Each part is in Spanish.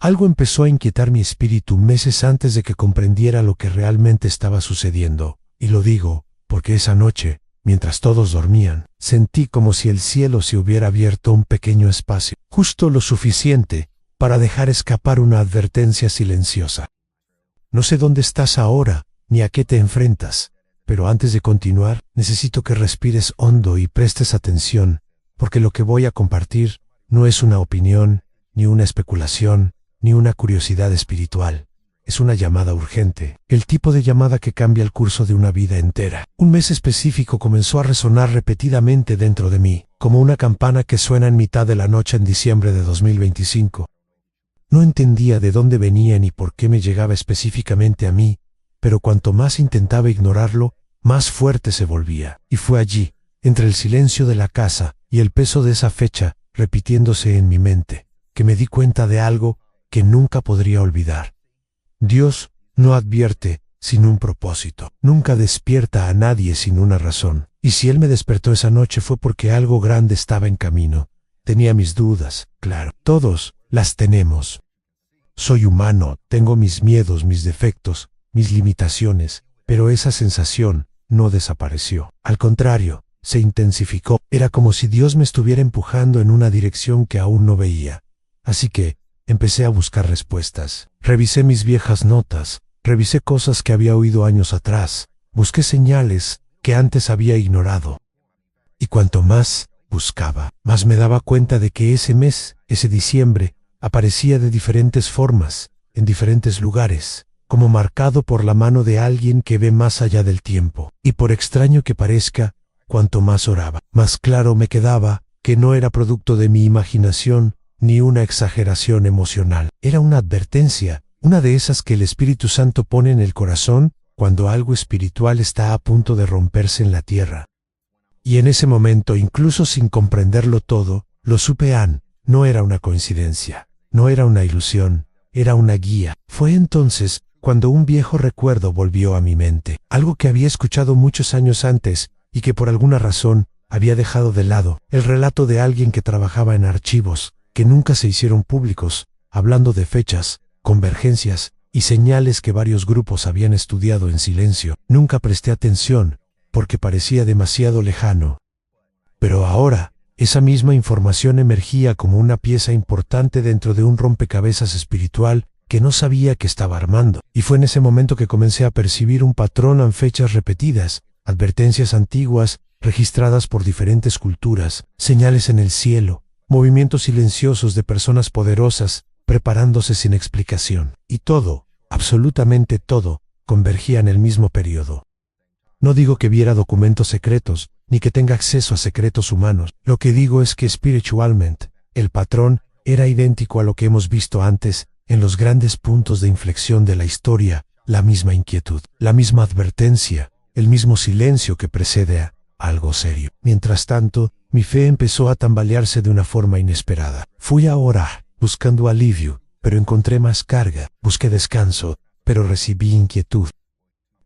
Algo empezó a inquietar mi espíritu meses antes de que comprendiera lo que realmente estaba sucediendo, y lo digo, porque esa noche, mientras todos dormían, sentí como si el cielo se hubiera abierto un pequeño espacio, justo lo suficiente para dejar escapar una advertencia silenciosa. No sé dónde estás ahora, ni a qué te enfrentas, pero antes de continuar, necesito que respires hondo y prestes atención, porque lo que voy a compartir no es una opinión, ni una especulación, ni una curiosidad espiritual. Es una llamada urgente, el tipo de llamada que cambia el curso de una vida entera. Un mes específico comenzó a resonar repetidamente dentro de mí, como una campana que suena en mitad de la noche en diciembre de 2025. No entendía de dónde venía ni por qué me llegaba específicamente a mí, pero cuanto más intentaba ignorarlo, más fuerte se volvía. Y fue allí, entre el silencio de la casa y el peso de esa fecha repitiéndose en mi mente, que me di cuenta de algo que nunca podría olvidar. Dios no advierte sin un propósito, nunca despierta a nadie sin una razón, y si Él me despertó esa noche fue porque algo grande estaba en camino. Tenía mis dudas, claro, todos las tenemos. Soy humano, tengo mis miedos, mis defectos, mis limitaciones, pero esa sensación no desapareció. Al contrario, se intensificó. Era como si Dios me estuviera empujando en una dirección que aún no veía. Así que empecé a buscar respuestas. Revisé mis viejas notas, revisé cosas que había oído años atrás, busqué señales que antes había ignorado. Y cuanto más buscaba, más me daba cuenta de que ese mes, ese diciembre, aparecía de diferentes formas, en diferentes lugares, como marcado por la mano de alguien que ve más allá del tiempo. Y por extraño que parezca, cuanto más oraba, más claro me quedaba que no era producto de mi imaginación, ni una exageración emocional. Era una advertencia, una de esas que el Espíritu Santo pone en el corazón cuando algo espiritual está a punto de romperse en la tierra. Y en ese momento, incluso sin comprenderlo todo, lo supe. No era una coincidencia, no era una ilusión, era una guía. Fue entonces cuando un viejo recuerdo volvió a mi mente, algo que había escuchado muchos años antes y que por alguna razón había dejado de lado, el relato de alguien que trabajaba en archivos, que nunca se hicieron públicos, hablando de fechas, convergencias y señales que varios grupos habían estudiado en silencio. Nunca presté atención, porque parecía demasiado lejano. Pero ahora, esa misma información emergía como una pieza importante dentro de un rompecabezas espiritual que no sabía que estaba armando. Y fue en ese momento que comencé a percibir un patrón en fechas repetidas, advertencias antiguas, registradas por diferentes culturas, señales en el cielo, movimientos silenciosos de personas poderosas, preparándose sin explicación. Y todo, absolutamente todo, convergía en el mismo periodo. No digo que viera documentos secretos, ni que tenga acceso a secretos humanos. Lo que digo es que espiritualmente, el patrón era idéntico a lo que hemos visto antes, en los grandes puntos de inflexión de la historia, la misma inquietud, la misma advertencia, el mismo silencio que precede a algo serio. Mientras tanto, mi fe empezó a tambalearse de una forma inesperada. Fui a orar, buscando alivio, pero encontré más carga. Busqué descanso, pero recibí inquietud.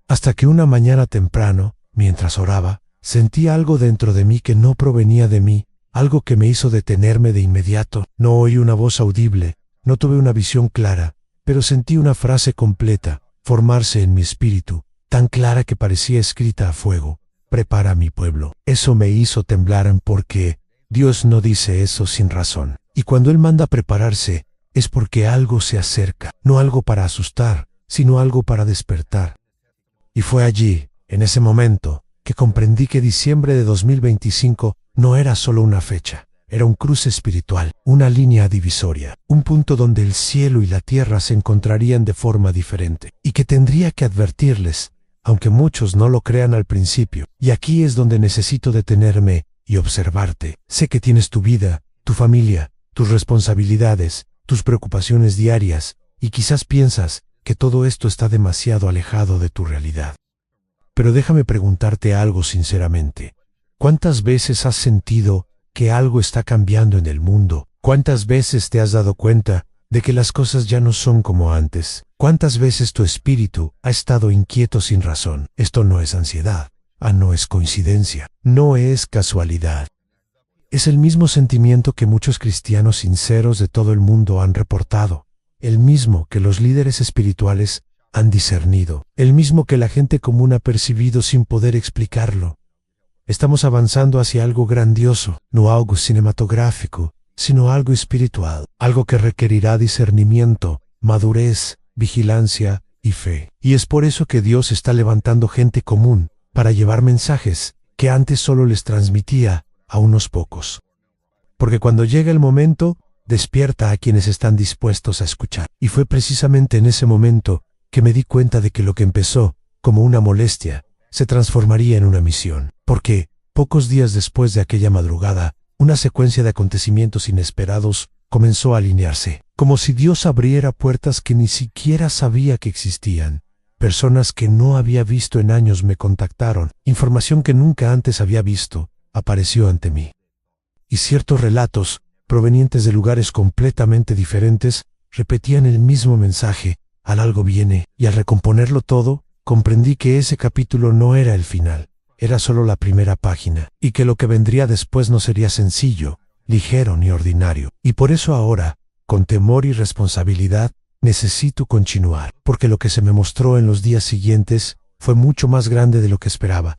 Hasta que una mañana temprano, mientras oraba, sentí algo dentro de mí que no provenía de mí, algo que me hizo detenerme de inmediato. No oí una voz audible, no tuve una visión clara, pero sentí una frase completa formarse en mi espíritu, tan clara que parecía escrita a fuego: prepara a mi pueblo. Eso me hizo temblar porque Dios no dice eso sin razón. Y cuando Él manda prepararse, es porque algo se acerca, no algo para asustar, sino algo para despertar. Y fue allí, en ese momento, que comprendí que diciembre de 2025 no era solo una fecha, era un cruce espiritual, una línea divisoria, un punto donde el cielo y la tierra se encontrarían de forma diferente, y que tendría que advertirles, aunque muchos no lo crean al principio. Y aquí es donde necesito detenerme y observarte. Sé que tienes tu vida, tu familia, tus responsabilidades, tus preocupaciones diarias, y quizás piensas que todo esto está demasiado alejado de tu realidad. Pero déjame preguntarte algo sinceramente. ¿Cuántas veces has sentido que algo está cambiando en el mundo? ¿Cuántas veces te has dado cuenta de que las cosas ya no son como antes? ¿Cuántas veces tu espíritu ha estado inquieto sin razón? Esto no es ansiedad, no es coincidencia, no es casualidad. Es el mismo sentimiento que muchos cristianos sinceros de todo el mundo han reportado. el mismo que los líderes espirituales han discernido, el mismo que la gente común ha percibido sin poder explicarlo. Estamos avanzando hacia algo grandioso, no algo cinematográfico, sino algo espiritual, algo que requerirá discernimiento, madurez, vigilancia y fe. Y es por eso que Dios está levantando gente común para llevar mensajes que antes solo les transmitía a unos pocos. Porque cuando llega el momento, despierta a quienes están dispuestos a escuchar. Y fue precisamente en ese momento que me di cuenta de que lo que empezó como una molestia se transformaría en una misión. Porque, pocos días después de aquella madrugada, una secuencia de acontecimientos inesperados comenzó a alinearse, como si Dios abriera puertas que ni siquiera sabía que existían. Personas que no había visto en años me contactaron, información que nunca antes había visto, apareció ante mí. Y ciertos relatos, provenientes de lugares completamente diferentes, repetían el mismo mensaje: al algo viene, y al recomponerlo todo, comprendí que ese capítulo no era el final, era solo la primera página, y que lo que vendría después no sería sencillo, ligero ni ordinario. Y por eso ahora, con temor y responsabilidad, necesito continuar, porque lo que se me mostró en los días siguientes fue mucho más grande de lo que esperaba,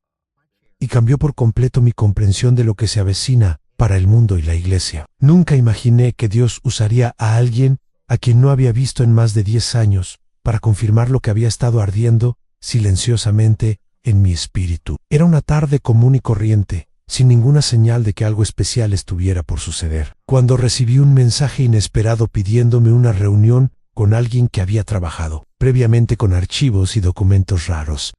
y cambió por completo mi comprensión de lo que se avecina para el mundo y la iglesia. Nunca imaginé que Dios usaría a alguien a quien no había visto en más de 10 años para confirmar lo que había estado ardiendo silenciosamente en mi espíritu. Era una tarde común y corriente, sin ninguna señal de que algo especial estuviera por suceder, cuando recibí un mensaje inesperado pidiéndome una reunión con alguien que había trabajado previamente con archivos y documentos raros.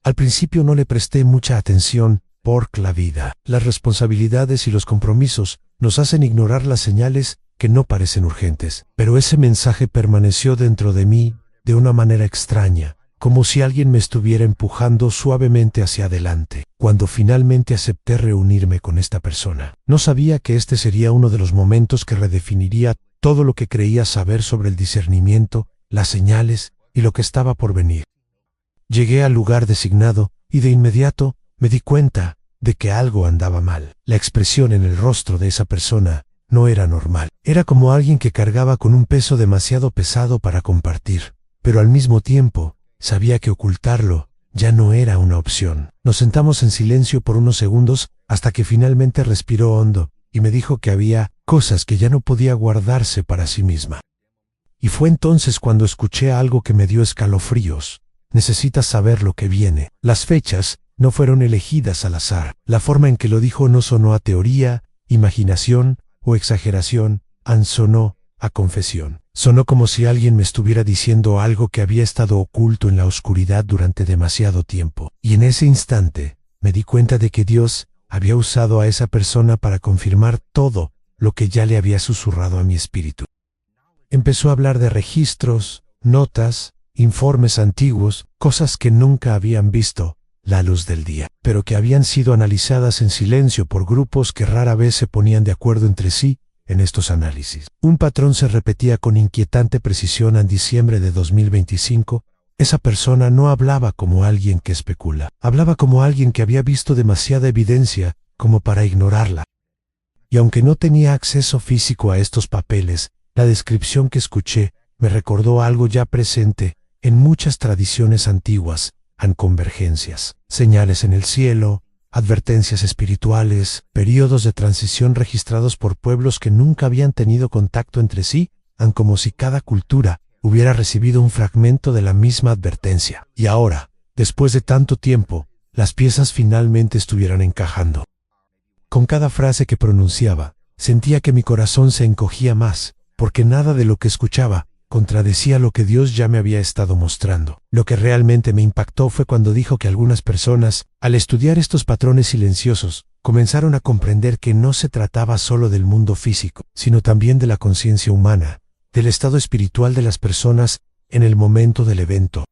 Al principio no le presté mucha atención, porque la vida, las responsabilidades y los compromisos nos hacen ignorar las señales que no parecen urgentes. Pero ese mensaje permaneció dentro de mí de una manera extraña, como si alguien me estuviera empujando suavemente hacia adelante. Cuando finalmente acepté reunirme con esta persona, no sabía que este sería uno de los momentos que redefiniría todo lo que creía saber sobre el discernimiento, las señales y lo que estaba por venir. Llegué al lugar designado y de inmediato me di cuenta de que algo andaba mal. La expresión en el rostro de esa persona no era normal. Era como alguien que cargaba con un peso demasiado pesado para compartir, pero al mismo tiempo sabía que ocultarlo ya no era una opción. Nos sentamos en silencio por unos segundos hasta que finalmente respiró hondo y me dijo que había cosas que ya no podía guardarse para sí misma. Y fue entonces cuando escuché algo que me dio escalofríos. Necesitas saber lo que viene. Las fechas no fueron elegidas al azar. La forma en que lo dijo no sonó a teoría, imaginación o exageración, sonó a confesión. Sonó como si alguien me estuviera diciendo algo que había estado oculto en la oscuridad durante demasiado tiempo. Y en ese instante me di cuenta de que Dios había usado a esa persona para confirmar todo lo que ya le había susurrado a mi espíritu. Empezó a hablar de registros, notas, informes antiguos, cosas que nunca habían visto la luz del día, pero que habían sido analizadas en silencio por grupos que rara vez se ponían de acuerdo entre sí en estos análisis. Un patrón se repetía con inquietante precisión en diciembre de 2025. Esa persona no hablaba como alguien que especula, hablaba como alguien que había visto demasiada evidencia como para ignorarla. Y aunque no tenía acceso físico a estos papeles, la descripción que escuché me recordó algo ya presente en muchas tradiciones antiguas, convergencias, señales en el cielo, advertencias espirituales, períodos de transición registrados por pueblos que nunca habían tenido contacto entre sí, como si cada cultura hubiera recibido un fragmento de la misma advertencia. Y ahora, después de tanto tiempo, las piezas finalmente estuvieran encajando. Con cada frase que pronunciaba, sentía que mi corazón se encogía más, porque nada de lo que escuchaba contradecía lo que Dios ya me había estado mostrando. Lo que realmente me impactó fue cuando dijo que algunas personas, al estudiar estos patrones silenciosos, comenzaron a comprender que no se trataba solo del mundo físico, sino también de la conciencia humana, del estado espiritual de las personas en el momento del evento.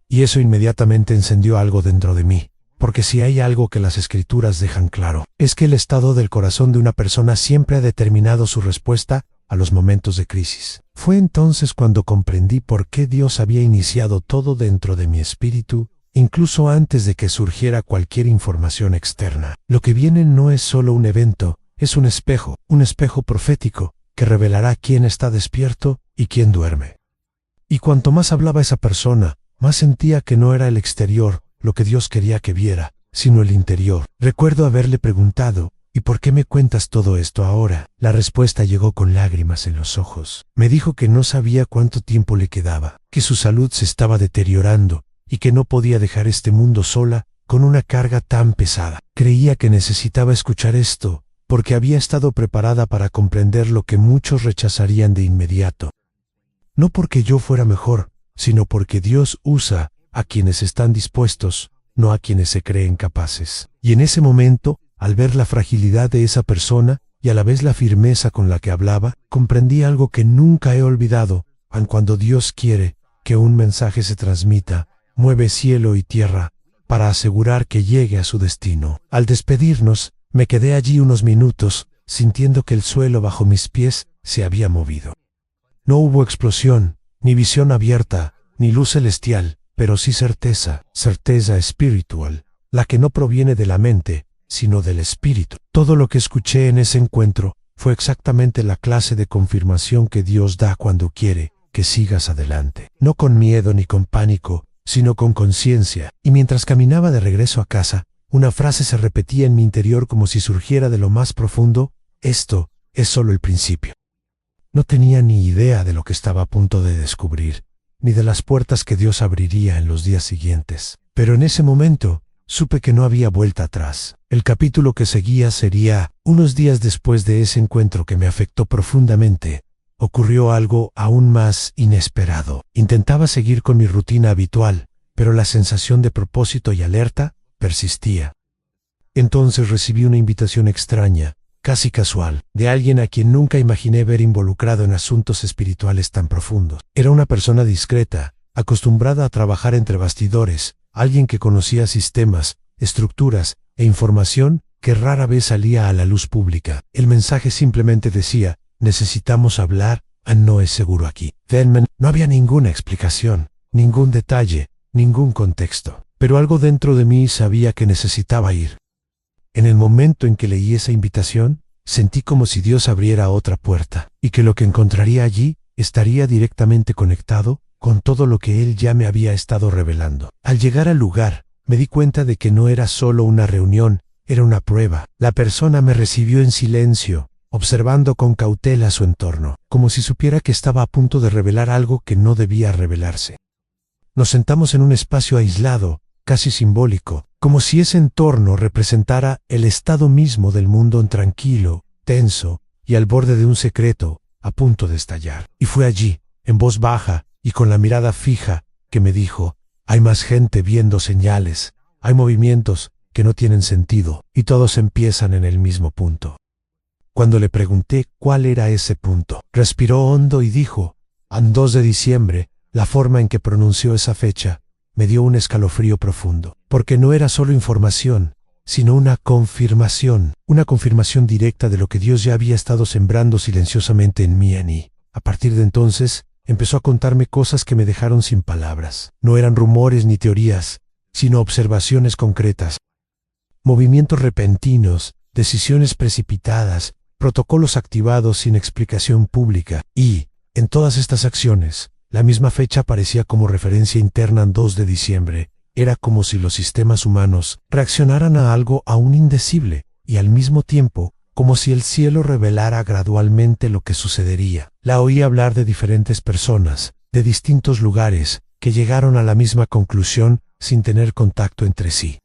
Y eso inmediatamente encendió algo dentro de mí, porque si hay algo que las escrituras dejan claro, es que el estado del corazón de una persona siempre ha determinado su respuesta a los momentos de crisis. Fue entonces cuando comprendí por qué Dios había iniciado todo dentro de mi espíritu, incluso antes de que surgiera cualquier información externa. Lo que viene no es solo un evento, es un espejo profético, que revelará quién está despierto ¿Y quién duerme? Y cuanto más hablaba esa persona, más sentía que no era el exterior lo que Dios quería que viera, sino el interior. Recuerdo haberle preguntado, ¿y por qué me cuentas todo esto ahora? La respuesta llegó con lágrimas en los ojos. Me dijo que no sabía cuánto tiempo le quedaba, que su salud se estaba deteriorando y que no podía dejar este mundo sola con una carga tan pesada. Creía que necesitaba escuchar esto, porque había estado preparada para comprender lo que muchos rechazarían de inmediato. No porque yo fuera mejor, sino porque Dios usa a quienes están dispuestos, no a quienes se creen capaces. Y en ese momento, al ver la fragilidad de esa persona y a la vez la firmeza con la que hablaba, comprendí algo que nunca he olvidado. Aun cuando Dios quiere que un mensaje se transmita, mueve cielo y tierra para asegurar que llegue a su destino. Al despedirnos, me quedé allí unos minutos, sintiendo que el suelo bajo mis pies se había movido. No hubo explosión, ni visión abierta, ni luz celestial, pero sí certeza espiritual, la que no proviene de la mente, sino del espíritu. Todo lo que escuché en ese encuentro fue exactamente la clase de confirmación que Dios da cuando quiere que sigas adelante. No con miedo ni con pánico, sino con conciencia. Y mientras caminaba de regreso a casa, una frase se repetía en mi interior como si surgiera de lo más profundo: esto es solo el principio. No tenía ni idea de lo que estaba a punto de descubrir, ni de las puertas que Dios abriría en los días siguientes. Pero en ese momento, supe que no había vuelta atrás. El capítulo que seguía sería: unos días después de ese encuentro que me afectó profundamente, ocurrió algo aún más inesperado. Intentaba seguir con mi rutina habitual, pero la sensación de propósito y alerta persistía. Entonces recibí una invitación extraña, casi casual, de alguien a quien nunca imaginé ver involucrado en asuntos espirituales tan profundos. Era una persona discreta, acostumbrada a trabajar entre bastidores, alguien que conocía sistemas, estructuras e información que rara vez salía a la luz pública. El mensaje simplemente decía: necesitamos hablar, no es seguro aquí. Denman, no había ninguna explicación, ningún detalle, ningún contexto, pero algo dentro de mí sabía que necesitaba ir. En el momento en que leí esa invitación, sentí como si Dios abriera otra puerta, y que lo que encontraría allí estaría directamente conectado con todo lo que Él ya me había estado revelando. Al llegar al lugar, me di cuenta de que no era solo una reunión, era una prueba. La persona me recibió en silencio, observando con cautela su entorno, como si supiera que estaba a punto de revelar algo que no debía revelarse. Nos sentamos en un espacio aislado, casi simbólico, como si ese entorno representara el estado mismo del mundo tranquilo, tenso y al borde de un secreto a punto de estallar. Y fue allí, en voz baja y con la mirada fija, que me dijo: hay más gente viendo señales, hay movimientos que no tienen sentido, y todos empiezan en el mismo punto. Cuando le pregunté cuál era ese punto, respiró hondo y dijo: 2 de diciembre, la forma en que pronunció esa fecha me dio un escalofrío profundo, porque no era solo información, sino una confirmación directa de lo que Dios ya había estado sembrando silenciosamente en mí. Y, a partir de entonces, empezó a contarme cosas que me dejaron sin palabras. No eran rumores ni teorías, sino observaciones concretas. Movimientos repentinos, decisiones precipitadas, protocolos activados sin explicación pública. Y, en todas estas acciones, la misma fecha aparecía como referencia interna: 2 de diciembre. Era como si los sistemas humanos reaccionaran a algo aún indecible, y al mismo tiempo, como si el cielo revelara gradualmente lo que sucedería. La oí hablar de diferentes personas, de distintos lugares, que llegaron a la misma conclusión sin tener contacto entre sí.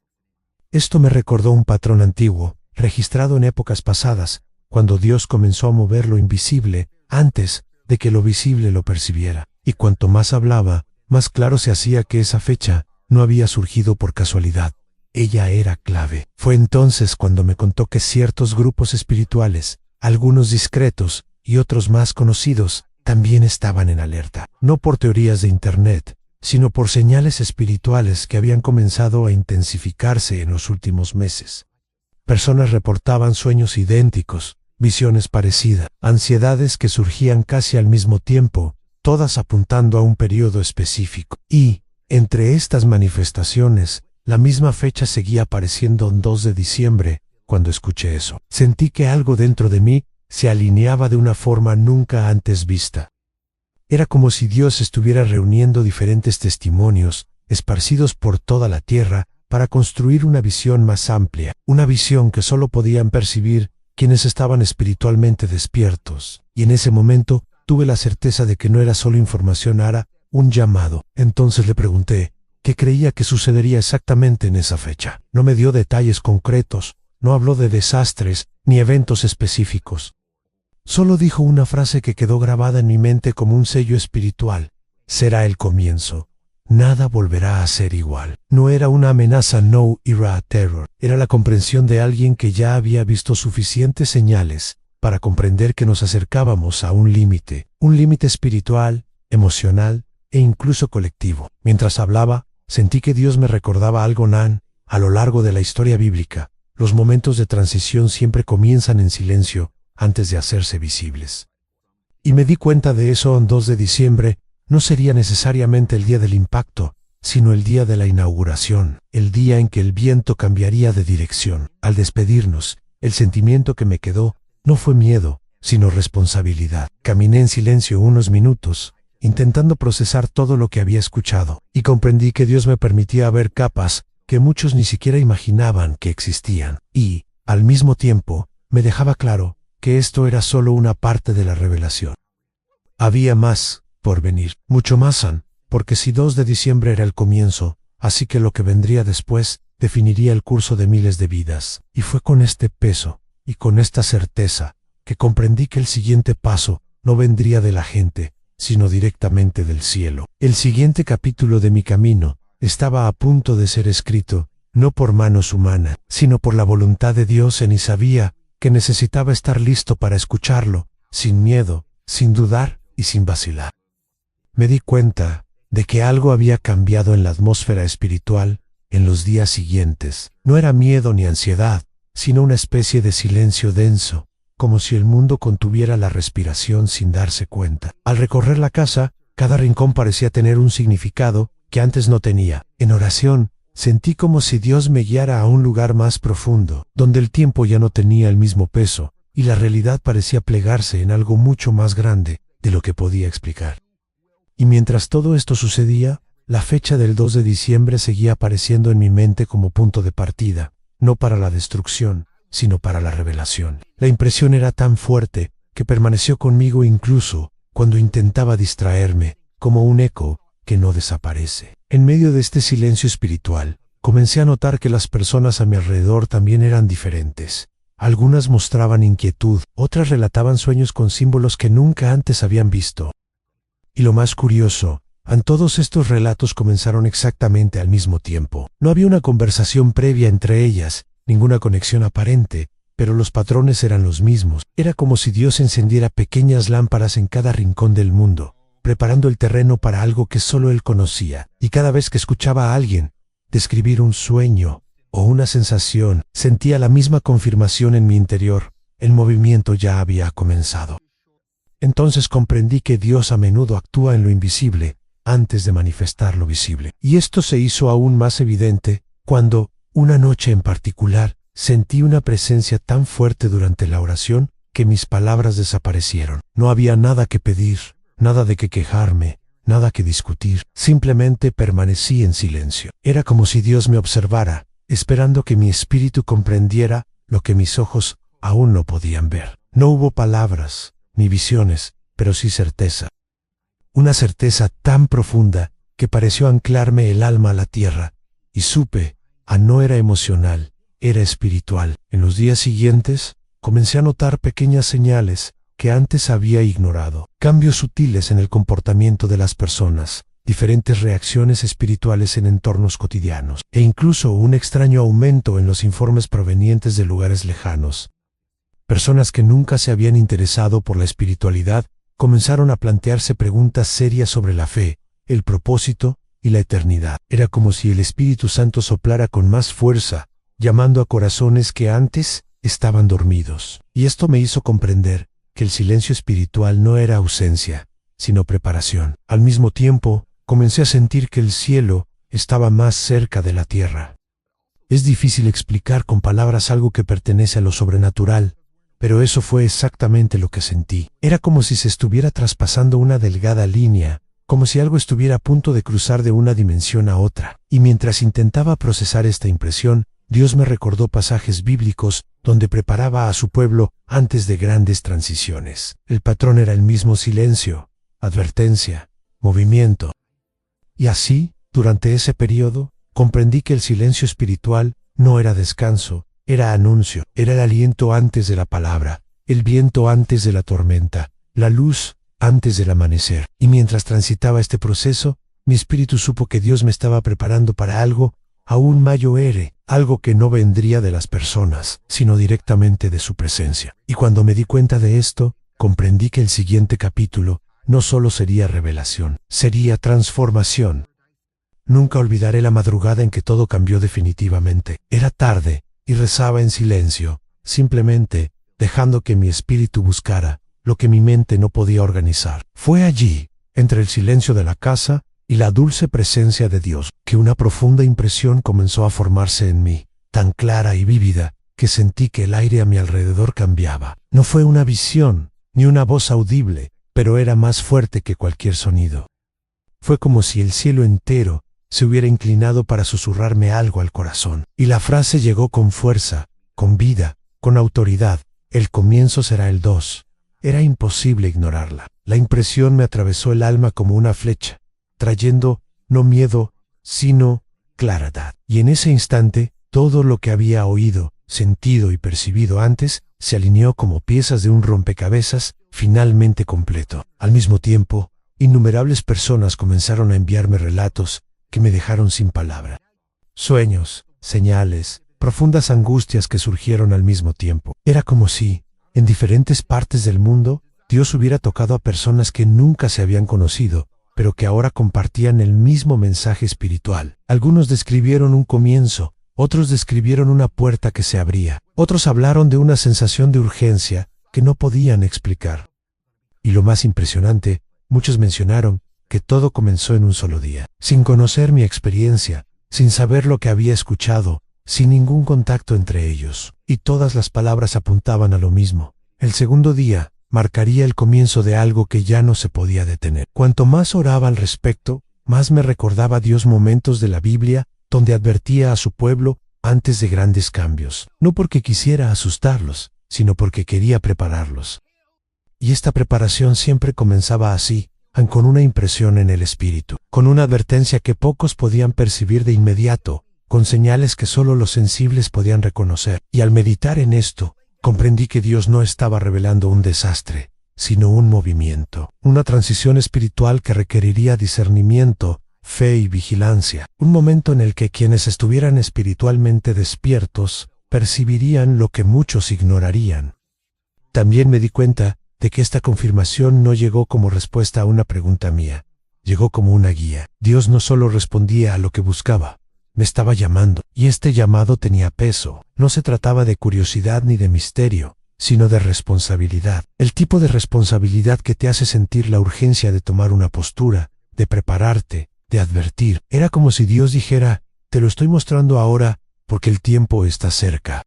Esto me recordó un patrón antiguo, registrado en épocas pasadas, cuando Dios comenzó a mover lo invisible antes de que lo visible lo percibiera. Y cuanto más hablaba, más claro se hacía que esa fecha no había surgido por casualidad. Ella era clave. Fue entonces cuando me contó que ciertos grupos espirituales, algunos discretos y otros más conocidos, también estaban en alerta. No por teorías de Internet, sino por señales espirituales que habían comenzado a intensificarse en los últimos meses. Personas reportaban sueños idénticos, visiones parecidas, ansiedades que surgían casi al mismo tiempo, todas apuntando a un periodo específico. Y, entre estas manifestaciones, la misma fecha seguía apareciendo: 2 de diciembre. Cuando escuché eso, sentí que algo dentro de mí se alineaba de una forma nunca antes vista. Era como si Dios estuviera reuniendo diferentes testimonios, esparcidos por toda la tierra, para construir una visión más amplia, una visión que solo podían percibir quienes estaban espiritualmente despiertos. Y en ese momento tuve la certeza de que no era solo información, era un llamado. Entonces le pregunté qué creía que sucedería exactamente en esa fecha. No me dio detalles concretos, no habló de desastres ni eventos específicos. Solo dijo una frase que quedó grabada en mi mente como un sello espiritual: será el comienzo. Nada volverá a ser igual. No era una amenaza, no era terror. Era la comprensión de alguien que ya había visto suficientes señales para comprender que nos acercábamos a un límite espiritual, emocional e incluso colectivo. Mientras hablaba, sentí que Dios me recordaba algo, Nan. A lo largo de la historia bíblica, los momentos de transición siempre comienzan en silencio antes de hacerse visibles. Y me di cuenta de eso. En 2 de diciembre no sería necesariamente el día del impacto, sino el día de la inauguración, el día en que el viento cambiaría de dirección. Al despedirnos, el sentimiento que me quedó no fue miedo, sino responsabilidad. Caminé en silencio unos minutos, intentando procesar todo lo que había escuchado, y comprendí que Dios me permitía ver capas que muchos ni siquiera imaginaban que existían. Y, al mismo tiempo, me dejaba claro que esto era solo una parte de la revelación. Había más por venir, mucho más, porque si 2 de diciembre era el comienzo, así que lo que vendría después definiría el curso de miles de vidas. Y fue con este peso y con esta certeza que comprendí que el siguiente paso no vendría de la gente, sino directamente del cielo. El siguiente capítulo de mi camino estaba a punto de ser escrito, no por manos humanas, sino por la voluntad de Dios, y sabía que necesitaba estar listo para escucharlo, sin miedo, sin dudar y sin vacilar. Me di cuenta de que algo había cambiado en la atmósfera espiritual en los días siguientes. No era miedo ni ansiedad, sino una especie de silencio denso, como si el mundo contuviera la respiración sin darse cuenta. Al recorrer la casa, cada rincón parecía tener un significado que antes no tenía. En oración, sentí como si Dios me guiara a un lugar más profundo, donde el tiempo ya no tenía el mismo peso, y la realidad parecía plegarse en algo mucho más grande de lo que podía explicar. Y mientras todo esto sucedía, la fecha del 2 de diciembre seguía apareciendo en mi mente como punto de partida, no para la destrucción, sino para la revelación. La impresión era tan fuerte que permaneció conmigo incluso cuando intentaba distraerme, como un eco que no desaparece. En medio de este silencio espiritual, comencé a notar que las personas a mi alrededor también eran diferentes. Algunas mostraban inquietud, otras relataban sueños con símbolos que nunca antes habían visto. Y lo más curioso, todos estos relatos comenzaron exactamente al mismo tiempo. No había una conversación previa entre ellas, ninguna conexión aparente, pero los patrones eran los mismos. Era como si Dios encendiera pequeñas lámparas en cada rincón del mundo, preparando el terreno para algo que solo Él conocía. Y cada vez que escuchaba a alguien describir un sueño o una sensación, sentía la misma confirmación en mi interior: el movimiento ya había comenzado. Entonces comprendí que Dios a menudo actúa en lo invisible antes de manifestar lo visible. Y esto se hizo aún más evidente cuando, una noche en particular, sentí una presencia tan fuerte durante la oración que mis palabras desaparecieron. No había nada que pedir, nada de qué quejarme, nada que discutir. Simplemente permanecí en silencio. Era como si Dios me observara, esperando que mi espíritu comprendiera lo que mis ojos aún no podían ver. No hubo palabras ni visiones, pero sí certeza. Una certeza tan profunda que pareció anclarme el alma a la tierra, y supe, no era emocional, era espiritual. En los días siguientes, comencé a notar pequeñas señales que antes había ignorado. Cambios sutiles en el comportamiento de las personas, diferentes reacciones espirituales en entornos cotidianos, e incluso un extraño aumento en los informes provenientes de lugares lejanos. Personas que nunca se habían interesado por la espiritualidad comenzaron a plantearse preguntas serias sobre la fe, el propósito y la eternidad. Era como si el Espíritu Santo soplara con más fuerza, llamando a corazones que antes estaban dormidos. Y esto me hizo comprender que el silencio espiritual no era ausencia, sino preparación. Al mismo tiempo, comencé a sentir que el cielo estaba más cerca de la tierra. Es difícil explicar con palabras algo que pertenece a lo sobrenatural, pero eso fue exactamente lo que sentí. Era como si se estuviera traspasando una delgada línea, como si algo estuviera a punto de cruzar de una dimensión a otra. Y mientras intentaba procesar esta impresión, Dios me recordó pasajes bíblicos donde preparaba a su pueblo antes de grandes transiciones. El patrón era el mismo: silencio, advertencia, movimiento. Y así, durante ese periodo, comprendí que el silencio espiritual no era descanso, era anuncio, era el aliento antes de la palabra, el viento antes de la tormenta, la luz antes del amanecer. Y mientras transitaba este proceso, mi espíritu supo que Dios me estaba preparando para algo aún mayor, algo que no vendría de las personas, sino directamente de su presencia. Y cuando me di cuenta de esto, comprendí que el siguiente capítulo no solo sería revelación, sería transformación. Nunca olvidaré la madrugada en que todo cambió definitivamente. Era tarde y rezaba en silencio, simplemente dejando que mi espíritu buscara lo que mi mente no podía organizar. Fue allí, entre el silencio de la casa y la dulce presencia de Dios, que una profunda impresión comenzó a formarse en mí, tan clara y vívida que sentí que el aire a mi alrededor cambiaba. No fue una visión, ni una voz audible, pero era más fuerte que cualquier sonido. Fue como si el cielo entero se hubiera inclinado para susurrarme algo al corazón. Y la frase llegó con fuerza, con vida, con autoridad: el comienzo será el 2. Era imposible ignorarla. La impresión me atravesó el alma como una flecha, trayendo no miedo, sino claridad. Y en ese instante, todo lo que había oído, sentido y percibido antes se alineó como piezas de un rompecabezas finalmente completo. Al mismo tiempo, innumerables personas comenzaron a enviarme relatos que me dejaron sin palabra. Sueños, señales, profundas angustias que surgieron al mismo tiempo. Era como si, en diferentes partes del mundo, Dios hubiera tocado a personas que nunca se habían conocido, pero que ahora compartían el mismo mensaje espiritual. Algunos describieron un comienzo, otros describieron una puerta que se abría, otros hablaron de una sensación de urgencia que no podían explicar. Y lo más impresionante, muchos mencionaron que todo comenzó en un solo día, sin conocer mi experiencia, sin saber lo que había escuchado, sin ningún contacto entre ellos. Y todas las palabras apuntaban a lo mismo: el segundo día marcaría el comienzo de algo que ya no se podía detener. Cuanto más oraba al respecto, más me recordaba Dios momentos de la Biblia donde advertía a su pueblo antes de grandes cambios, no porque quisiera asustarlos, sino porque quería prepararlos. Y esta preparación siempre comenzaba así, con una impresión en el espíritu, con una advertencia que pocos podían percibir de inmediato, con señales que solo los sensibles podían reconocer. Y al meditar en esto, comprendí que Dios no estaba revelando un desastre, sino un movimiento, una transición espiritual que requeriría discernimiento, fe y vigilancia, un momento en el que quienes estuvieran espiritualmente despiertos percibirían lo que muchos ignorarían. También me di cuenta de que esta confirmación no llegó como respuesta a una pregunta mía, llegó como una guía. Dios no solo respondía a lo que buscaba, me estaba llamando, y este llamado tenía peso. No se trataba de curiosidad ni de misterio, sino de responsabilidad. El tipo de responsabilidad que te hace sentir la urgencia de tomar una postura, de prepararte, de advertir. Era como si Dios dijera: te lo estoy mostrando ahora porque el tiempo está cerca.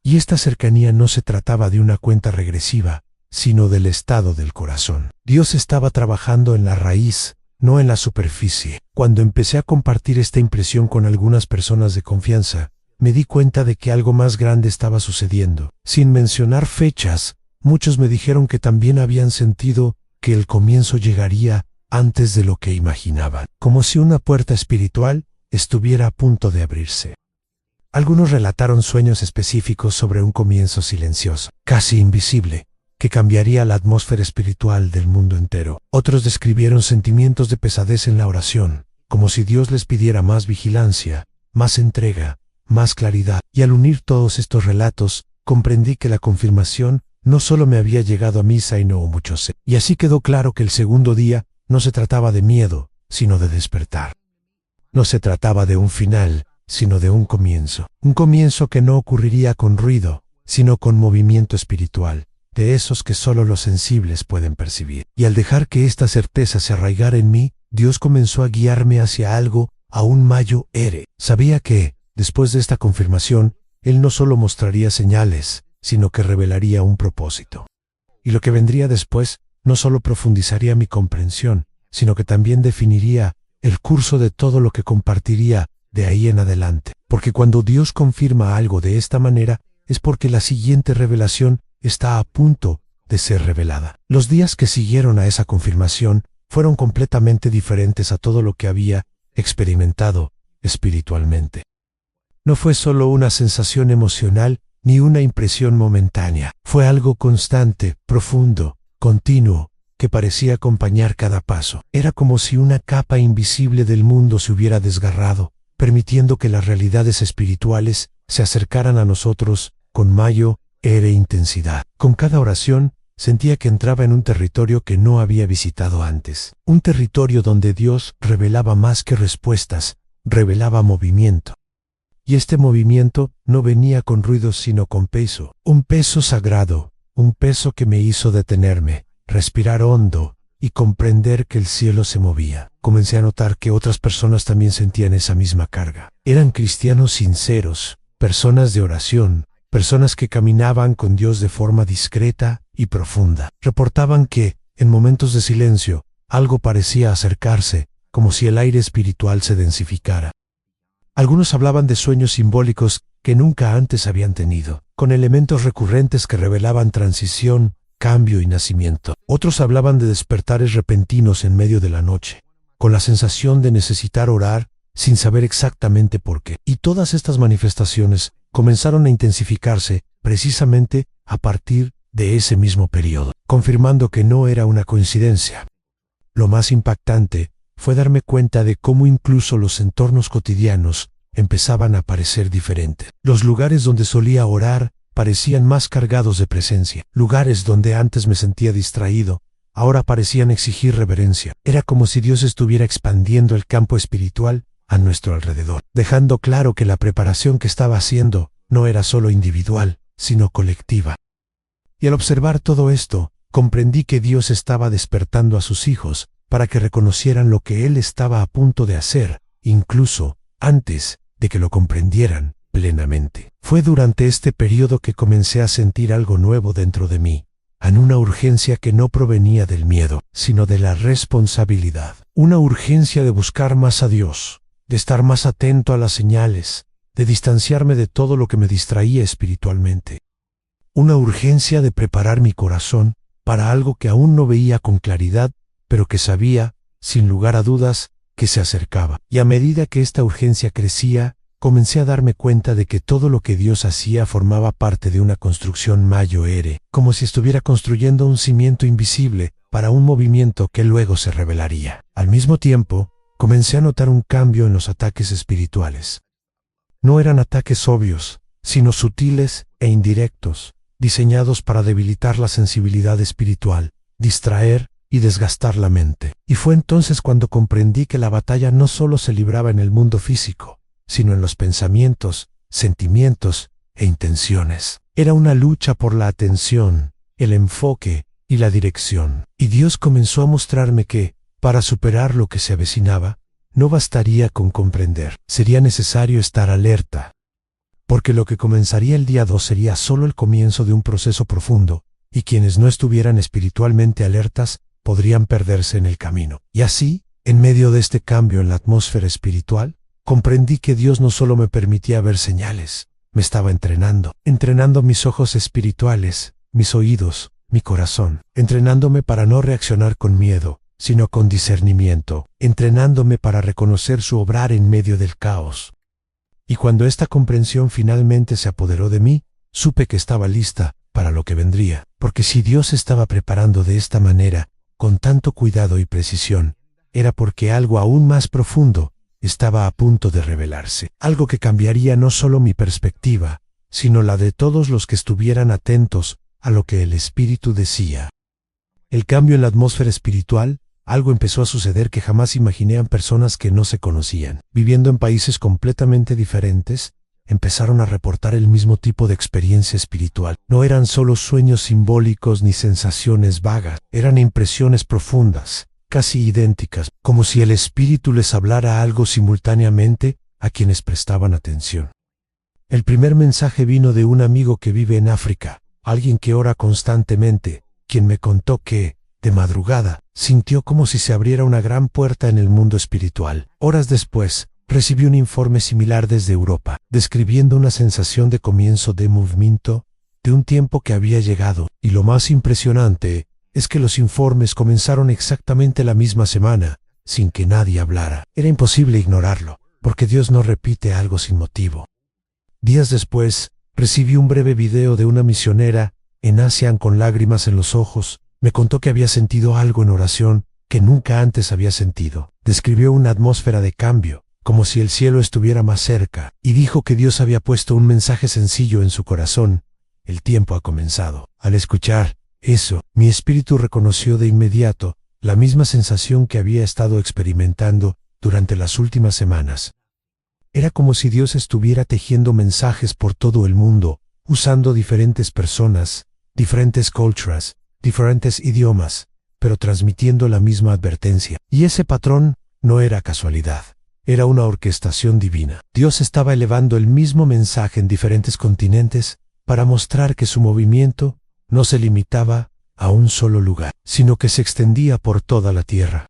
Y esta cercanía no se trataba de una cuenta regresiva, sino del estado del corazón. Dios estaba trabajando en la raíz, no en la superficie. Cuando empecé a compartir esta impresión con algunas personas de confianza, me di cuenta de que algo más grande estaba sucediendo. Sin mencionar fechas, muchos me dijeron que también habían sentido que el comienzo llegaría antes de lo que imaginaban, como si una puerta espiritual estuviera a punto de abrirse. Algunos relataron sueños específicos sobre un comienzo silencioso, casi invisible, que cambiaría la atmósfera espiritual del mundo entero. Otros describieron sentimientos de pesadez en la oración, como si Dios les pidiera más vigilancia, más entrega, más claridad. Y al unir todos estos relatos, comprendí que la confirmación no solo me había llegado a mí, sino a muchos. Y así quedó claro que el segundo día no se trataba de miedo, sino de despertar. No se trataba de un final, sino de un comienzo. Un comienzo que no ocurriría con ruido, sino con movimiento espiritual, de esos que solo los sensibles pueden percibir. Y al dejar que esta certeza se arraigara en mí, Dios comenzó a guiarme hacia algo aún mayor. Sabía que, después de esta confirmación, Él no solo mostraría señales, sino que revelaría un propósito. Y lo que vendría después no solo profundizaría mi comprensión, sino que también definiría el curso de todo lo que compartiría de ahí en adelante. Porque cuando Dios confirma algo de esta manera, es porque la siguiente revelación está a punto de ser revelada. Los días que siguieron a esa confirmación fueron completamente diferentes a todo lo que había experimentado espiritualmente. No fue solo una sensación emocional ni una impresión momentánea. Fue algo constante, profundo, continuo, que parecía acompañar cada paso. Era como si una capa invisible del mundo se hubiera desgarrado, permitiendo que las realidades espirituales se acercaran a nosotros con mayor intensidad. Con cada oración, sentía que entraba en un territorio que no había visitado antes. Un territorio donde Dios revelaba más que respuestas, revelaba movimiento. Y este movimiento no venía con ruidos sino con peso. Un peso sagrado, un peso que me hizo detenerme, respirar hondo y comprender que el cielo se movía. Comencé a notar que otras personas también sentían esa misma carga. Eran cristianos sinceros, personas de oración, personas que caminaban con Dios de forma discreta y profunda. Reportaban que, en momentos de silencio, algo parecía acercarse, como si el aire espiritual se densificara. Algunos hablaban de sueños simbólicos que nunca antes habían tenido, con elementos recurrentes que revelaban transición, cambio y nacimiento. Otros hablaban de despertares repentinos en medio de la noche, con la sensación de necesitar orar sin saber exactamente por qué. Y todas estas manifestaciones comenzaron a intensificarse precisamente a partir de ese mismo periodo, confirmando que no era una coincidencia. Lo más impactante fue darme cuenta de cómo incluso los entornos cotidianos empezaban a parecer diferentes. Los lugares donde solía orar parecían más cargados de presencia. Lugares donde antes me sentía distraído, ahora parecían exigir reverencia. Era como si Dios estuviera expandiendo el campo espiritual a nuestro alrededor, dejando claro que la preparación que estaba haciendo no era solo individual, sino colectiva. Y al observar todo esto, comprendí que Dios estaba despertando a sus hijos para que reconocieran lo que Él estaba a punto de hacer, incluso antes de que lo comprendieran plenamente. Fue durante este periodo que comencé a sentir algo nuevo dentro de mí, en una urgencia que no provenía del miedo, sino de la responsabilidad. Una urgencia de buscar más a Dios, de estar más atento a las señales, de distanciarme de todo lo que me distraía espiritualmente. Una urgencia de preparar mi corazón para algo que aún no veía con claridad, pero que sabía, sin lugar a dudas, que se acercaba. Y a medida que esta urgencia crecía, comencé a darme cuenta de que todo lo que Dios hacía formaba parte de una construcción mayor, como si estuviera construyendo un cimiento invisible para un movimiento que luego se revelaría. Al mismo tiempo, comencé a notar un cambio en los ataques espirituales. No eran ataques obvios, sino sutiles e indirectos, diseñados para debilitar la sensibilidad espiritual, distraer y desgastar la mente. Y fue entonces cuando comprendí que la batalla no solo se libraba en el mundo físico, sino en los pensamientos, sentimientos e intenciones. Era una lucha por la atención, el enfoque y la dirección. Y Dios comenzó a mostrarme que, para superar lo que se avecinaba, no bastaría con comprender. Sería necesario estar alerta. Porque lo que comenzaría el día 2 sería solo el comienzo de un proceso profundo, y quienes no estuvieran espiritualmente alertas podrían perderse en el camino. Y así, en medio de este cambio en la atmósfera espiritual, comprendí que Dios no solo me permitía ver señales, me estaba entrenando mis ojos espirituales, mis oídos, mi corazón, entrenándome para no reaccionar con miedo, sino con discernimiento, entrenándome para reconocer su obrar en medio del caos. Y cuando esta comprensión finalmente se apoderó de mí, supe que estaba lista para lo que vendría, porque si Dios estaba preparando de esta manera, con tanto cuidado y precisión, era porque algo aún más profundo estaba a punto de revelarse, algo que cambiaría no solo mi perspectiva, sino la de todos los que estuvieran atentos a lo que el Espíritu decía. El cambio en la atmósfera espiritual, algo empezó a suceder que jamás imaginé en personas que no se conocían. Viviendo en países completamente diferentes, empezaron a reportar el mismo tipo de experiencia espiritual. No eran solo sueños simbólicos ni sensaciones vagas, eran impresiones profundas, casi idénticas, como si el Espíritu les hablara algo simultáneamente a quienes prestaban atención. El primer mensaje vino de un amigo que vive en África, alguien que ora constantemente, quien me contó que, de madrugada, sintió como si se abriera una gran puerta en el mundo espiritual. Horas después, recibí un informe similar desde Europa, describiendo una sensación de comienzo de movimiento, de un tiempo que había llegado, y lo más impresionante es que los informes comenzaron exactamente la misma semana, sin que nadie hablara. Era imposible ignorarlo, porque Dios no repite algo sin motivo. Días después, recibí un breve video de una misionera en Asia con lágrimas en los ojos. Me contó que había sentido algo en oración que nunca antes había sentido. Describió una atmósfera de cambio, como si el cielo estuviera más cerca, y dijo que Dios había puesto un mensaje sencillo en su corazón: el tiempo ha comenzado. Al escuchar eso, mi espíritu reconoció de inmediato la misma sensación que había estado experimentando durante las últimas semanas. Era como si Dios estuviera tejiendo mensajes por todo el mundo, usando diferentes personas, diferentes culturas, diferentes idiomas, pero transmitiendo la misma advertencia. Y ese patrón no era casualidad, era una orquestación divina. Dios estaba elevando el mismo mensaje en diferentes continentes para mostrar que su movimiento no se limitaba a un solo lugar, sino que se extendía por toda la tierra.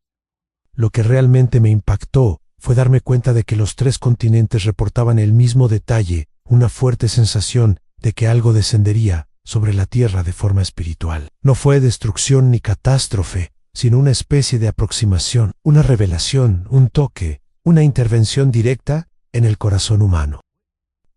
Lo que realmente me impactó fue darme cuenta de que los 3 continentes reportaban el mismo detalle, una fuerte sensación de que algo descendería sobre la tierra de forma espiritual. No fue destrucción ni catástrofe, sino una especie de aproximación, una revelación, un toque, una intervención directa en el corazón humano.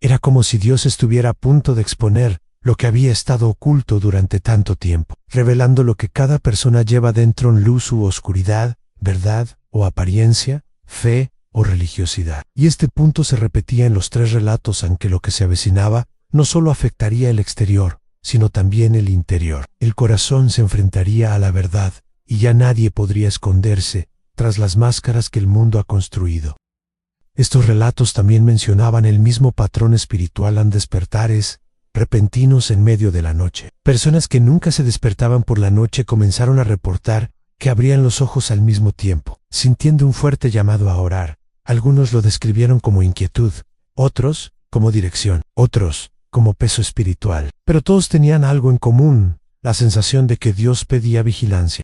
Era como si Dios estuviera a punto de exponer lo que había estado oculto durante tanto tiempo, revelando lo que cada persona lleva dentro en luz u oscuridad, verdad o apariencia, fe o religiosidad. Y este punto se repetía en los 3 relatos, aunque lo que se avecinaba no solo afectaría el exterior, sino también el interior. El corazón se enfrentaría a la verdad, y ya nadie podría esconderse tras las máscaras que el mundo ha construido. Estos relatos también mencionaban el mismo patrón espiritual en despertares repentinos en medio de la noche. Personas que nunca se despertaban por la noche comenzaron a reportar que abrían los ojos al mismo tiempo, sintiendo un fuerte llamado a orar. Algunos lo describieron como inquietud, otros como dirección, otros como peso espiritual. Pero todos tenían algo en común: la sensación de que Dios pedía vigilancia.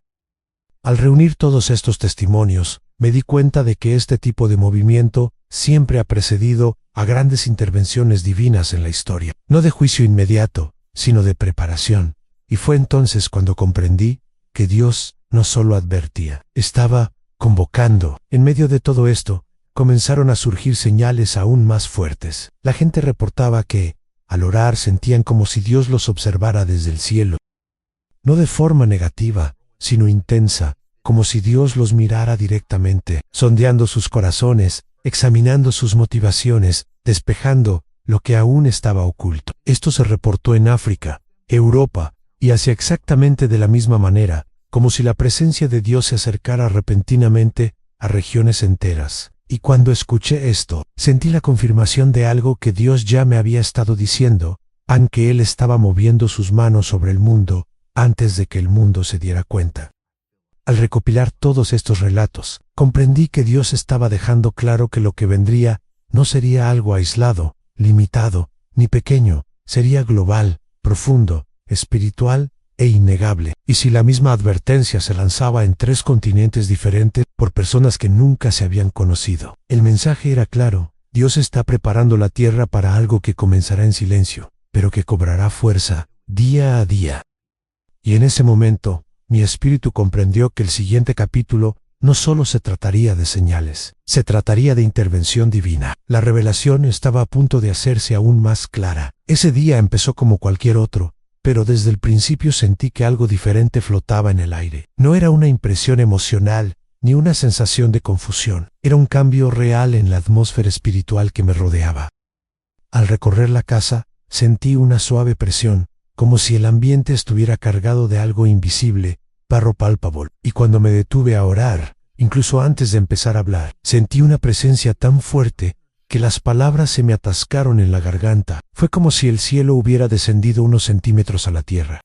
Al reunir todos estos testimonios, me di cuenta de que este tipo de movimiento siempre ha precedido a grandes intervenciones divinas en la historia, no de juicio inmediato, sino de preparación. Y fue entonces cuando comprendí que Dios no solo advertía, estaba convocando. En medio de todo esto, comenzaron a surgir señales aún más fuertes. La gente reportaba que, al orar, sentían como si Dios los observara desde el cielo. No de forma negativa, sino intensa, como si Dios los mirara directamente, sondeando sus corazones, examinando sus motivaciones, despejando lo que aún estaba oculto. Esto se reportó en África, Europa y Asia exactamente de la misma manera, como si la presencia de Dios se acercara repentinamente a regiones enteras. Y cuando escuché esto, sentí la confirmación de algo que Dios ya me había estado diciendo, aunque Él estaba moviendo sus manos sobre el mundo antes de que el mundo se diera cuenta. Al recopilar todos estos relatos, comprendí que Dios estaba dejando claro que lo que vendría no sería algo aislado, limitado, ni pequeño, sería global, profundo, espiritual e innegable. Y si la misma advertencia se lanzaba en 3 continentes diferentes por personas que nunca se habían conocido, el mensaje era claro: Dios está preparando la tierra para algo que comenzará en silencio, pero que cobrará fuerza día a día. Y en ese momento, mi espíritu comprendió que el siguiente capítulo no solo se trataría de señales, se trataría de intervención divina. La revelación estaba a punto de hacerse aún más clara. Ese día empezó como cualquier otro, pero desde el principio sentí que algo diferente flotaba en el aire. No era una impresión emocional, ni una sensación de confusión. Era un cambio real en la atmósfera espiritual que me rodeaba. Al recorrer la casa, sentí una suave presión, como si el ambiente estuviera cargado de algo invisible, pero palpable. Y cuando me detuve a orar, incluso antes de empezar a hablar, sentí una presencia tan fuerte que las palabras se me atascaron en la garganta. Fue como si el cielo hubiera descendido unos centímetros a la tierra.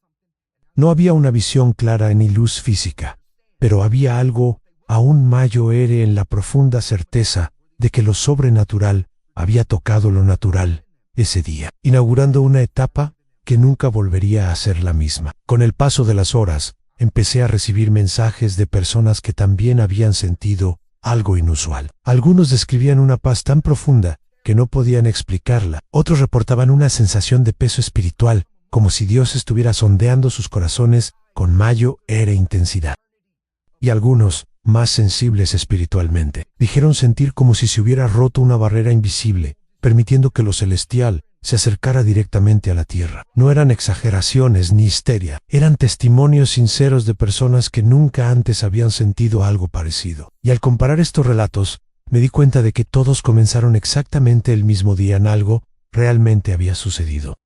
No había una visión clara ni luz física, pero había algo aún mayor en la profunda certeza de que lo sobrenatural había tocado lo natural ese día, inaugurando una etapa que nunca volvería a ser la misma. Con el paso de las horas, empecé a recibir mensajes de personas que también habían sentido algo inusual. Algunos describían una paz tan profunda que no podían explicarla. Otros reportaban una sensación de peso espiritual, como si Dios estuviera sondeando sus corazones con mayor intensidad. Y algunos, más sensibles espiritualmente, dijeron sentir como si se hubiera roto una barrera invisible, permitiendo que lo celestial se acercara directamente a la tierra. No eran exageraciones ni histeria, eran testimonios sinceros de personas que nunca antes habían sentido algo parecido. Y al comparar estos relatos, me di cuenta de que todos comenzaron exactamente el mismo día en algo realmente había sucedido.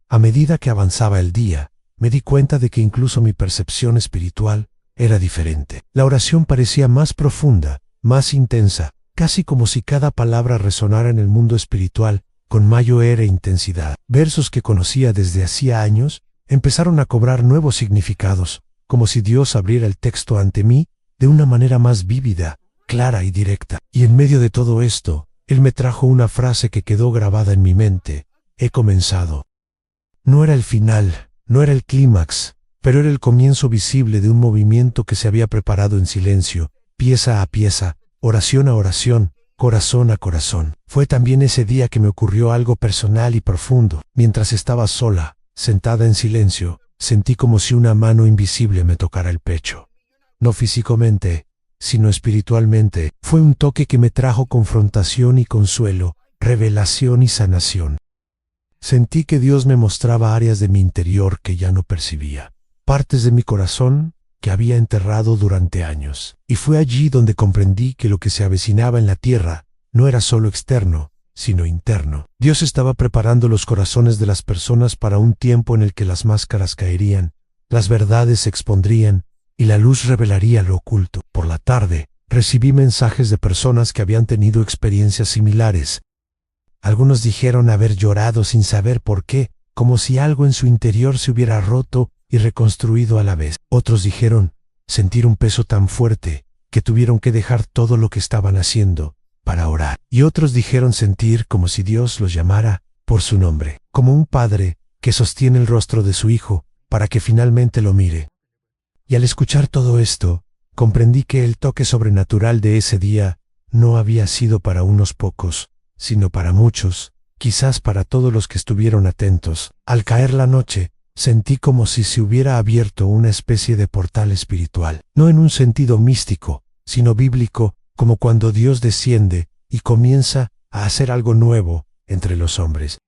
A medida que avanzaba el día, me di cuenta de que incluso mi percepción espiritual era diferente. La oración parecía más profunda, más intensa, casi como si cada palabra resonara en el mundo espiritual con mayor intensidad. Versos que conocía desde hacía años empezaron a cobrar nuevos significados, como si Dios abriera el texto ante mí de una manera más vívida, clara y directa. Y en medio de todo esto, Él me trajo una frase que quedó grabada en mi mente: he comenzado. No era el final, no era el clímax, pero era el comienzo visible de un movimiento que se había preparado en silencio, pieza a pieza, oración a oración, corazón a corazón. Fue también ese día que me ocurrió algo personal y profundo. Mientras estaba sola, sentada en silencio, sentí como si una mano invisible me tocara el pecho. No físicamente, sino espiritualmente. Fue un toque que me trajo confrontación y consuelo, revelación y sanación. Sentí que Dios me mostraba áreas de mi interior que ya no percibía, partes de mi corazón que había enterrado durante años. Y fue allí donde comprendí que lo que se avecinaba en la tierra no era solo externo, sino interno. Dios estaba preparando los corazones de las personas para un tiempo en el que las máscaras caerían, las verdades se expondrían y la luz revelaría lo oculto. Por la tarde, recibí mensajes de personas que habían tenido experiencias similares. Algunos dijeron haber llorado sin saber por qué, como si algo en su interior se hubiera roto y reconstruido a la vez. Otros dijeron sentir un peso tan fuerte que tuvieron que dejar todo lo que estaban haciendo para orar. Y otros dijeron sentir como si Dios los llamara por su nombre, como un padre que sostiene el rostro de su hijo para que finalmente lo mire. Y al escuchar todo esto, comprendí que el toque sobrenatural de ese día no había sido para unos pocos, sino para muchos, quizás para todos los que estuvieron atentos. Al caer la noche, sentí como si se hubiera abierto una especie de portal espiritual, no en un sentido místico, sino bíblico, como cuando Dios desciende y comienza a hacer algo nuevo entre los hombres.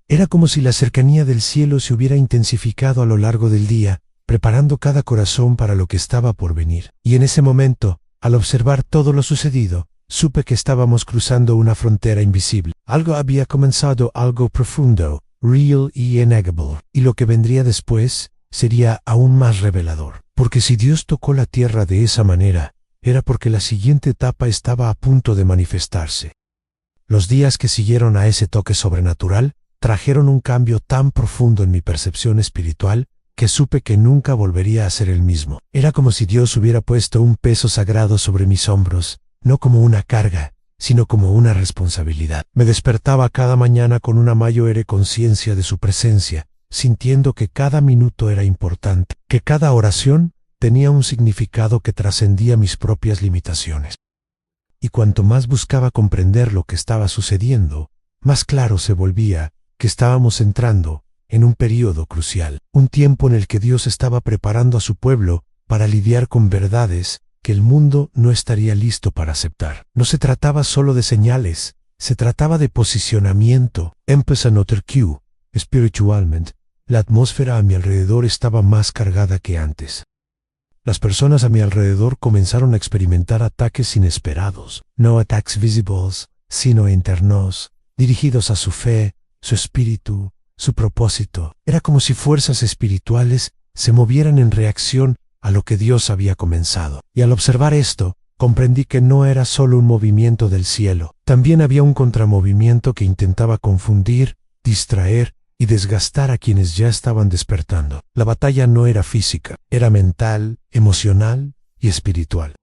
Era como si la cercanía del cielo se hubiera intensificado a lo largo del día, preparando cada corazón para lo que estaba por venir. Y en ese momento, al observar todo lo sucedido, supe que estábamos cruzando una frontera invisible. Algo había comenzado, algo profundo, real y innegable. Y lo que vendría después sería aún más revelador. Porque si Dios tocó la tierra de esa manera, era porque la siguiente etapa estaba a punto de manifestarse. Los días que siguieron a ese toque sobrenatural trajeron un cambio tan profundo en mi percepción espiritual que supe que nunca volvería a ser el mismo. Era como si Dios hubiera puesto un peso sagrado sobre mis hombros, no como una carga, sino como una responsabilidad. Me despertaba cada mañana con una mayor conciencia de su presencia, sintiendo que cada minuto era importante, que cada oración tenía un significado que trascendía mis propias limitaciones. Y cuanto más buscaba comprender lo que estaba sucediendo, más claro se volvía que estábamos entrando en un período crucial, un tiempo en el que Dios estaba preparando a su pueblo para lidiar con verdades que el mundo no estaría listo para aceptar. No se trataba solo de señales, se trataba de posicionamiento. Empecé a notar que, espiritualmente, la atmósfera a mi alrededor estaba más cargada que antes. Las personas a mi alrededor comenzaron a experimentar ataques inesperados, no ataques visibles, sino internos, dirigidos a su fe, su espíritu, su propósito. Era como si fuerzas espirituales se movieran en reacción a lo que Dios había comenzado. Y al observar esto, comprendí que no era solo un movimiento del cielo, también había un contramovimiento que intentaba confundir, distraer y desgastar a quienes ya estaban despertando. La batalla no era física, era mental, emocional y espiritual.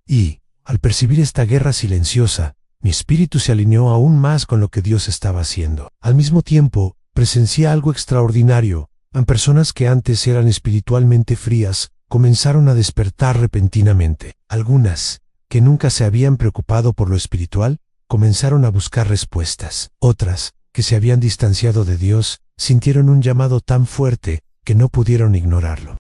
Y, al percibir esta guerra silenciosa, mi espíritu se alineó aún más con lo que Dios estaba haciendo. Al mismo tiempo, presencié algo extraordinario. Personas que antes eran espiritualmente frías comenzaron a despertar repentinamente. Algunas, que nunca se habían preocupado por lo espiritual, comenzaron a buscar respuestas. Otras, que se habían distanciado de Dios, sintieron un llamado tan fuerte que no pudieron ignorarlo.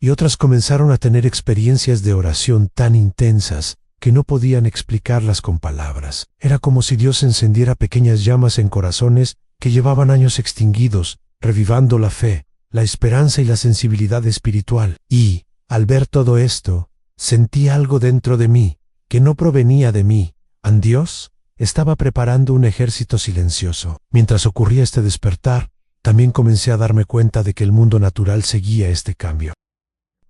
Y otras comenzaron a tener experiencias de oración tan intensas que no podían explicarlas con palabras. Era como si Dios encendiera pequeñas llamas en corazones que llevaban años extinguidos, revivando la fe, la esperanza y la sensibilidad espiritual. Y, al ver todo esto, sentí algo dentro de mí, que no provenía de mí. Dios estaba preparando un ejército silencioso. Mientras ocurría este despertar, también comencé a darme cuenta de que el mundo natural seguía este cambio.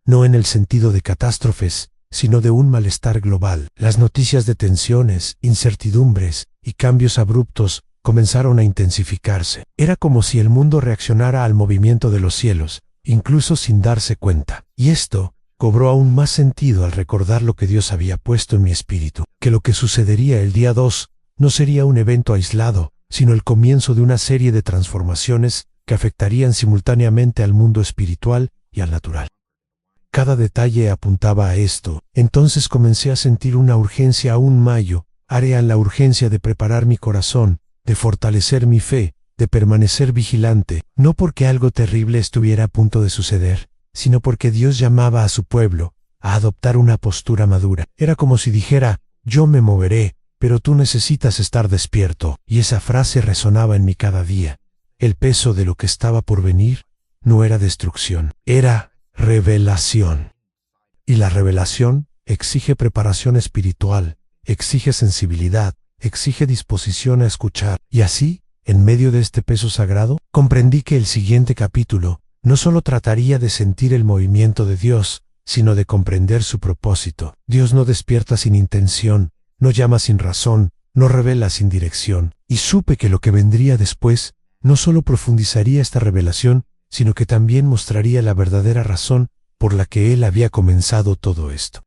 No en el sentido de catástrofes, sino de un malestar global. Las noticias de tensiones, incertidumbres y cambios abruptos comenzaron a intensificarse. Era como si el mundo reaccionara al movimiento de los cielos, incluso sin darse cuenta. Y esto cobró aún más sentido al recordar lo que Dios había puesto en mi espíritu, que lo que sucedería el día 2 no sería un evento aislado, sino el comienzo de una serie de transformaciones que afectarían simultáneamente al mundo espiritual y al natural. Cada detalle apuntaba a esto. Entonces comencé a sentir una urgencia aún mayor, la urgencia de preparar mi corazón, de fortalecer mi fe, de permanecer vigilante, no porque algo terrible estuviera a punto de suceder, sino porque Dios llamaba a su pueblo a adoptar una postura madura. Era como si dijera: yo me moveré, pero tú necesitas estar despierto. Y esa frase resonaba en mí cada día. El peso de lo que estaba por venir no era destrucción, era revelación. Y la revelación exige preparación espiritual, exige sensibilidad, exige disposición a escuchar. Y así, en medio de este peso sagrado, comprendí que el siguiente capítulo no solo trataría de sentir el movimiento de Dios, sino de comprender su propósito. Dios no despierta sin intención, no llama sin razón, no revela sin dirección. Y supe que lo que vendría después no solo profundizaría esta revelación, sino que también mostraría la verdadera razón por la que Él había comenzado todo esto.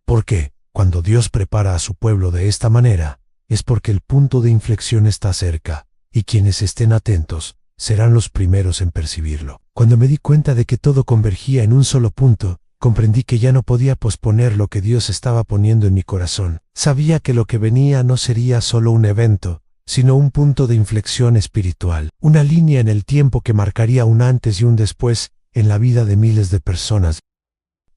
Porque, cuando Dios prepara a su pueblo de esta manera, es porque el punto de inflexión está cerca, y quienes estén atentos serán los primeros en percibirlo. Cuando me di cuenta de que todo convergía en un solo punto, comprendí que ya no podía posponer lo que Dios estaba poniendo en mi corazón. Sabía que lo que venía no sería solo un evento, sino un punto de inflexión espiritual, una línea en el tiempo que marcaría un antes y un después en la vida de miles de personas.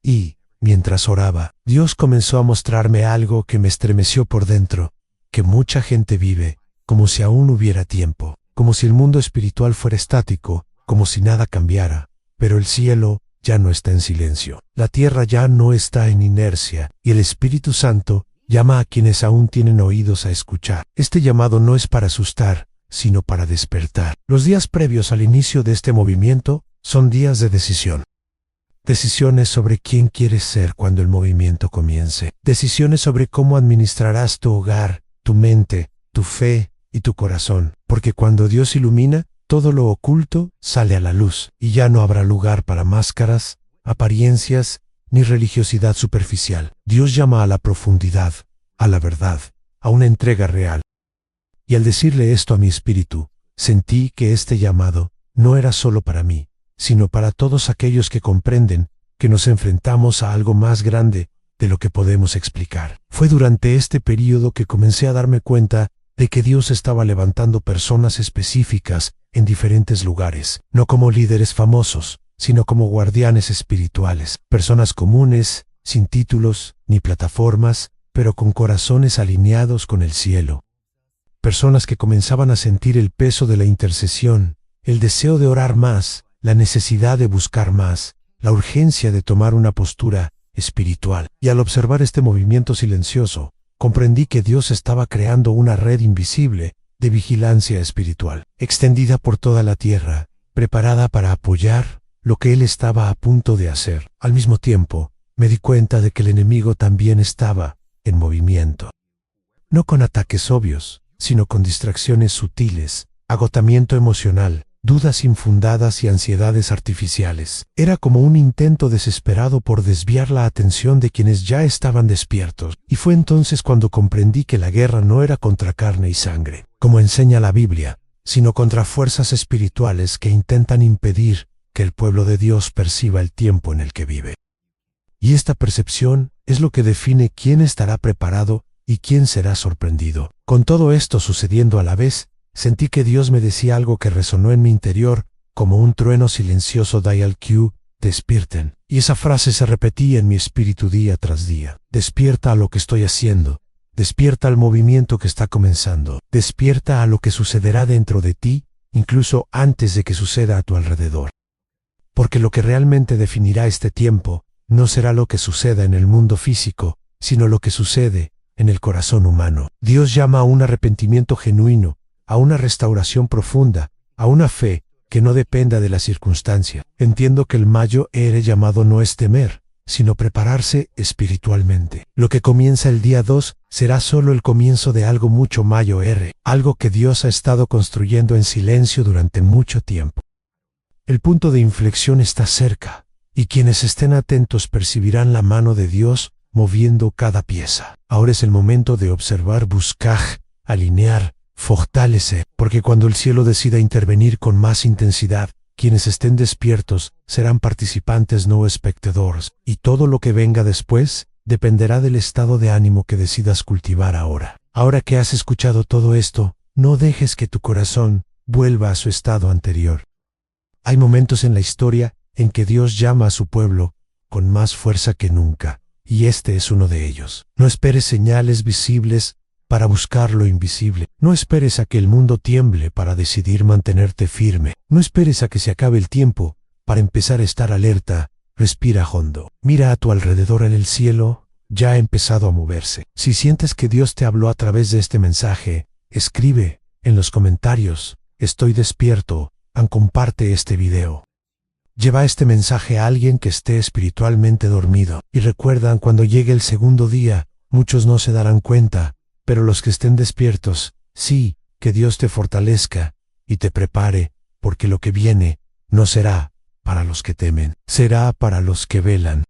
Y, mientras oraba, Dios comenzó a mostrarme algo que me estremeció por dentro, que mucha gente vive como si aún hubiera tiempo, como si el mundo espiritual fuera estático, como si nada cambiara, pero el cielo ya no está en silencio, la tierra ya no está en inercia, y el Espíritu Santo llama a quienes aún tienen oídos a escuchar. Este llamado no es para asustar, sino para despertar. Los días previos al inicio de este movimiento son días de decisión. Decisiones sobre quién quieres ser cuando el movimiento comience. Decisiones sobre cómo administrarás tu hogar, tu mente, tu fe y tu corazón. Porque cuando Dios ilumina, todo lo oculto sale a la luz, y ya no habrá lugar para máscaras, apariencias, ni religiosidad superficial. Dios llama a la profundidad, a la verdad, a una entrega real. Y al decirle esto a mi espíritu, sentí que este llamado no era solo para mí, sino para todos aquellos que comprenden que nos enfrentamos a algo más grande de lo que podemos explicar. Fue durante este período que comencé a darme cuenta de que Dios estaba levantando personas específicas en diferentes lugares, no como líderes famosos, sino como guardianes espirituales, personas comunes, sin títulos ni plataformas, pero con corazones alineados con el cielo. Personas que comenzaban a sentir el peso de la intercesión, el deseo de orar más, la necesidad de buscar más, la urgencia de tomar una postura espiritual. Y al observar este movimiento silencioso, comprendí que Dios estaba creando una red invisible de vigilancia espiritual, extendida por toda la tierra, preparada para apoyar lo que Él estaba a punto de hacer. Al mismo tiempo, me di cuenta de que el enemigo también estaba en movimiento. No con ataques obvios, sino con distracciones sutiles, agotamiento emocional, dudas infundadas y ansiedades artificiales. Era como un intento desesperado por desviar la atención de quienes ya estaban despiertos. Y fue entonces cuando comprendí que la guerra no era contra carne y sangre, como enseña la Biblia, sino contra fuerzas espirituales que intentan impedir que el pueblo de Dios perciba el tiempo en el que vive. Y esta percepción es lo que define quién estará preparado y quién será sorprendido. Con todo esto sucediendo a la vez, sentí que Dios me decía algo que resonó en mi interior como un trueno silencioso dial Q, despierten. Y esa frase se repetía en mi espíritu día tras día. Despierta a lo que estoy haciendo. Despierta al movimiento que está comenzando. Despierta a lo que sucederá dentro de ti, incluso antes de que suceda a tu alrededor. Porque lo que realmente definirá este tiempo no será lo que suceda en el mundo físico, sino lo que sucede en el corazón humano. Dios llama a un arrepentimiento genuino, a una restauración profunda, a una fe que no dependa de la circunstancia. Entiendo que el mayo ere llamado no es temer, sino prepararse espiritualmente. Lo que comienza el día 2 será solo el comienzo de algo mucho mayo ere, algo que Dios ha estado construyendo en silencio durante mucho tiempo. El punto de inflexión está cerca, y quienes estén atentos percibirán la mano de Dios moviendo cada pieza. Ahora es el momento de observar, buscar, alinear, fortalecer, porque cuando el cielo decida intervenir con más intensidad, quienes estén despiertos serán participantes, no espectadores, y todo lo que venga después dependerá del estado de ánimo que decidas cultivar ahora. Ahora que has escuchado todo esto, no dejes que tu corazón vuelva a su estado anterior. Hay momentos en la historia en que Dios llama a su pueblo con más fuerza que nunca, y este es uno de ellos. No esperes señales visibles para buscar lo invisible. No esperes a que el mundo tiemble para decidir mantenerte firme. No esperes a que se acabe el tiempo para empezar a estar alerta. Respira hondo. Mira a tu alrededor, en el cielo ya ha empezado a moverse. Si sientes que Dios te habló a través de este mensaje, escribe en los comentarios: estoy despierto, comparte este video. Lleva este mensaje a alguien que esté espiritualmente dormido. Y recuerda, cuando llegue el segundo día, muchos no se darán cuenta, pero los que estén despiertos, sí, que Dios te fortalezca y te prepare, porque lo que viene no será para los que temen, será para los que velan.